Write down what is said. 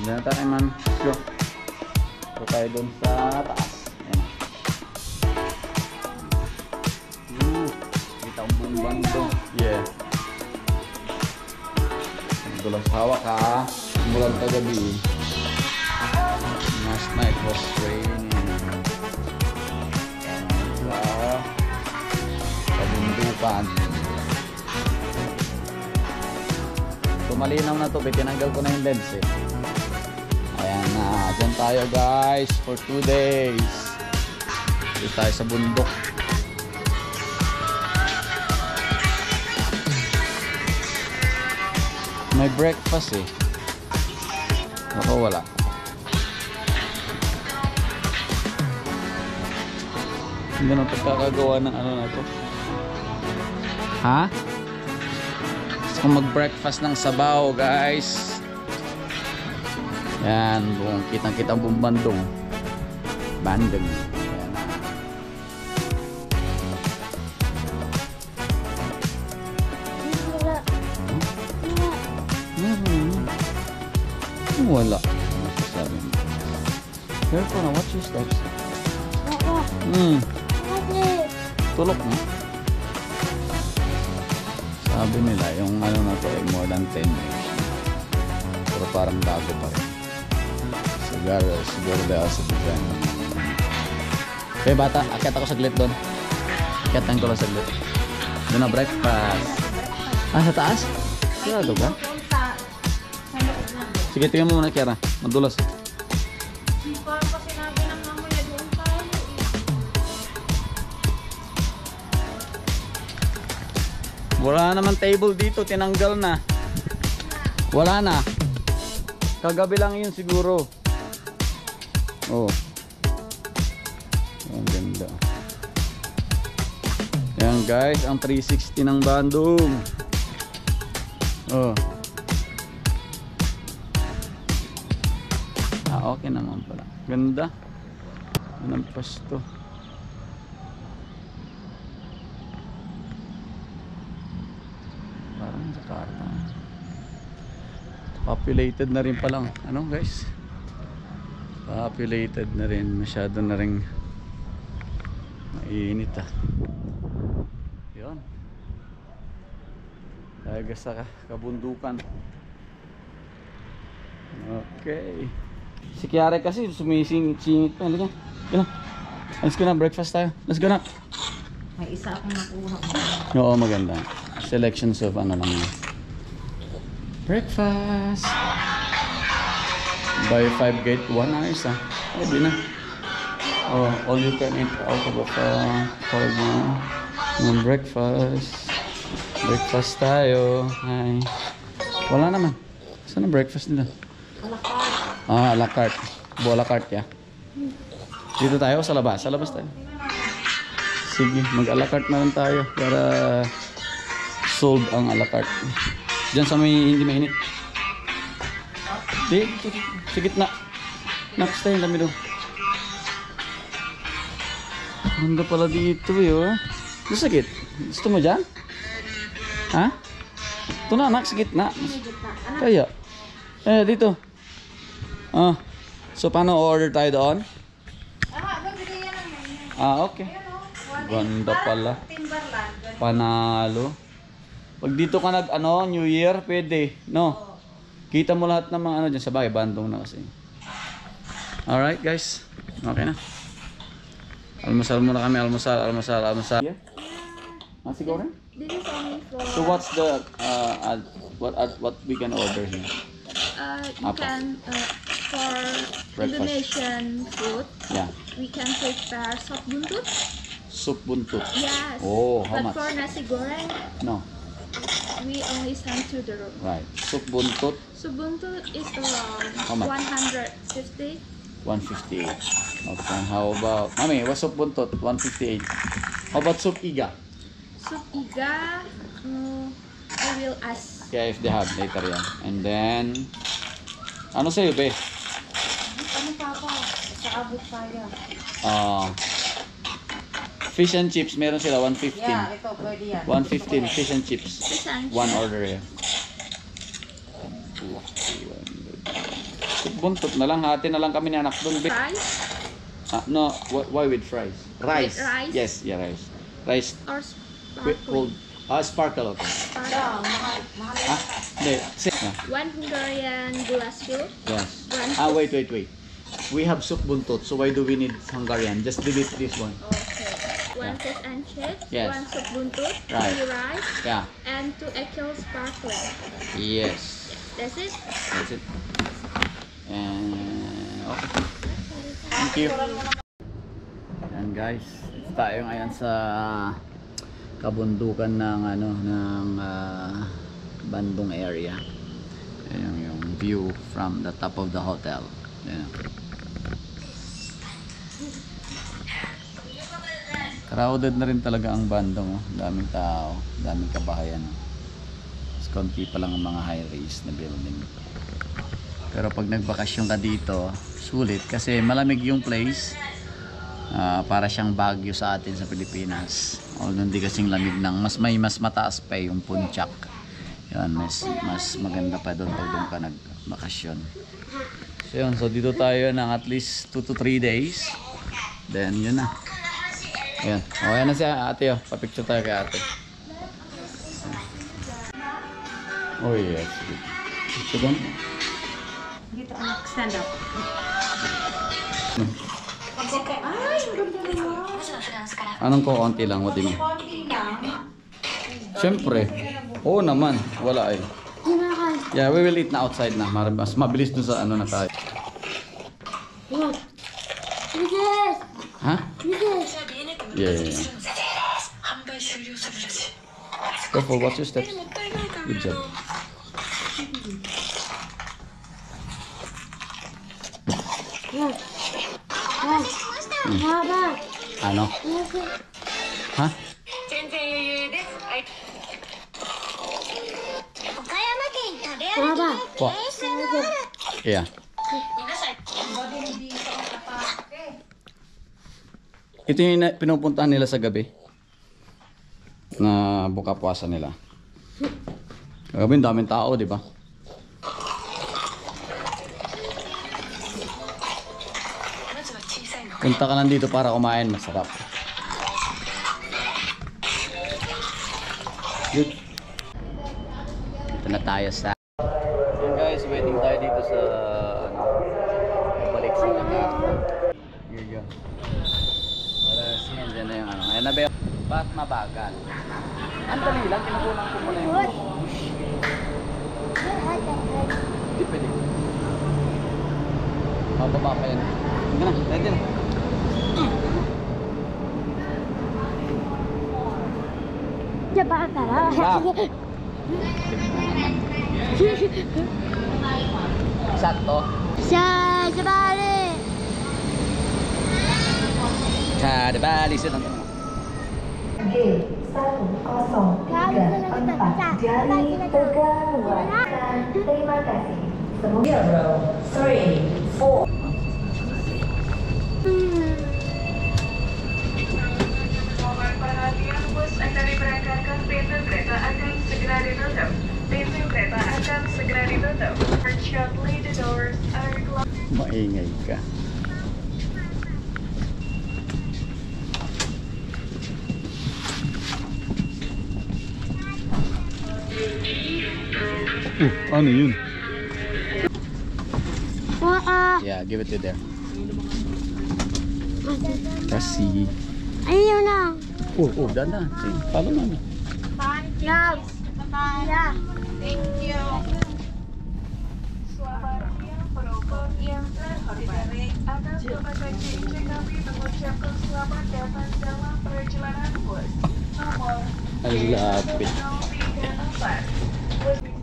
Diyan na tayo, man. Let's go. So tayo dun sa taas. Ayan. Kita ang buong bando. Yeah. Dulang hawak ha. Mulan kagabi. Last night was raining. Sa kabundukan. So malinaw na to. Tinanggal ko na yung lens eh. Ayan na. Diyan tayo guys for 2 days. Dito tayo sa bundok. May breakfast eh. Ako wala. Hindi na pagkakagawa ng ano na to. Ha? Gusto kong mag-breakfast ng sabaw guys. Yan. Buong kitang-kitang buong bandong. Bandong. Ayan na. Wala. Ano sasabi mo? Careful na. Watch your steps. Tulok mo. Sabi nila yung ano na to ay more than 10 years. Pero parang bago pa rin. Siguro dahil sa design. Okay bata, akit ako saglit doon. Akitan ko lang saglit. Doon na breakfast. Ah, sa taas? Sigurado ba? Sige, tingnan mo muna Kiara. Madulas. Parang pa sinabi ng mamaya doon tayo. Wala naman table dito. Tinanggal na. Wala na. Kagabi lang yun siguro. Oh. Ang ganda. Yan guys. Ang 360 ng Bandung. Oh. Okay naman pala. Ganda. Yan ang pasto. Parang Jakarta. Populated na rin palang. Ano guys? Populated na rin. Masyado na rin mainit ah. Yun. Talaga sa kabundukan. Okay. Si Kiara kasi sumisingit-singit pa. Halika. Gana. Let's go na. Breakfast tayo. Let's go na. May isa akong nakuha. Oo, maganda. Selections of ano lang. Breakfast. Buy 5 get 1 ayos ah. Pwede na. Oh, all you can eat out of breakfast. Breakfast tayo. Hi. Wala naman. Saan ang breakfast nila? Ah, a la carte. Bu a la carte ya. Dito tayo sa labas. Sa labas tayo. Sige, mag a la carte na lang tayo para solve ang a la carte. Diyan sa may hindi mainit. Di, sa gitna. Next tayo, dami doon. Ganda pala dito eh, oh. Gusto sa git? Gusto mo dyan? Ha? Ito na, anak, sa gitna. Kaya. Dito. Ah, so paano order tayo doon? Ah, okay. Ganda pala. Panalo. Pag dito ka nag New Year, pwede, no? Kita mo lahat ng mga ano dyan sa bagay, Bandung na kasi. Alright guys, okay na. Almusal muna kami, almusal. Yeah. Ah, siguro rin? This is only for... So what's the what we can order here? You can for Breakfast. Indonesian food. Yeah. We can prepare sop buntut. Soup buntut. Yes. Oh, how but much? for nasi goreng, No. we only send to the room. Right. Soup buntut, Sop buntut is around How much? 150. 158. Okay. How about Mami, what's soup buntut? 158. How about soup iga? Sop iga, I will ask. Yeah, if they have later yan. And then ano sa'yo, be? Ano pa pa? Kaabot tayo. Fish and chips, meron sila 115. Yeah, ito pwede yan. 115 fish and chips. Fish and One chips. order yan. So buntot na lang. Hati na lang kami ni anak doon. Rice No, why with fries? Rice. With rice? Yes, yeah, rice. Rice or cold. Sparkle, okay. Ah, hindi. One Hungarian goulash soup. Yes. One Wait. We have soup buntot, so why do we need Hungarian? Just delete this one. Okay. One fish and chips. Yes. One soup buntut. Right. 3 rice. Yeah. And 2 eggshell sparkling. Yes. That's it. That's it. And okay. Thank you. And guys, tayo ngayon sa kabundukan ng Bandung area. Ayan yung view from the top of the hotel. Ayan. Crowded na rin talaga ang Bandung. Daming tao, daming kabahayan. Mas konti pa lang ang mga high-rise na building. Pero pag nagbakasyon ka dito, sulit kasi malamig yung place. Para siyang Baguio sa atin sa Pilipinas. Although hindi kasing lamig ng mas mataas pa yung Puncak. Yan, mas maganda pa doon pag doon ka nagbakasyon. So yun, so dito tayo ng at least 2 to 3 days. Then yun na. Ayan. Okay na siya ate, oh. Pa-picture tayo kay ate. Oh yes. So doon. Dito anak, stand up. Anong konti lang? What do you mean? Siyempre. Oo naman. Wala eh. Yeah, we will eat na outside na. Mas mabilis dun sa ano na tayo. Ha? Yeah. Go for what's your steps? Good job. Ano? Ha? Po. Yeah. Ito yung pinupuntahan nila sa gabi na buka puasa nila. Kagabi daming tao, di ba? Punta ka lang dito para kumain, masarap. Good. Dito na tayo sa... Yun guys, waiting tayo dito sa... balik sa Jakarta. Here you go. Yan dyan na yung ano. Ayan na ba yung... Ba't mabagal? Ang dali lang, kinukunan ko muna yung... Hindi pwede. Mababa pa yan. Hindi na, ready na. Sakto. Cari bali sedang. G1003 dari Tegaluar. Terima kasih. 0, 3, 4. Perhatian bus akan diberangkatkan, pintu kereta akan segera ditutup. Pintu kereta akan segera ditutup. Shortly the doors are closed. Maingay ka. Ano yun? Yeah, give it to there. Kasi. Ayun na. Oh, dana. Follow namin. Yeah. Thank you. Selamat siang penumpang yang terhormat. Atas nama KCI kami mengucapkan selamat datang dalam perjalanan bus nomor Ang lapit. 034. Bus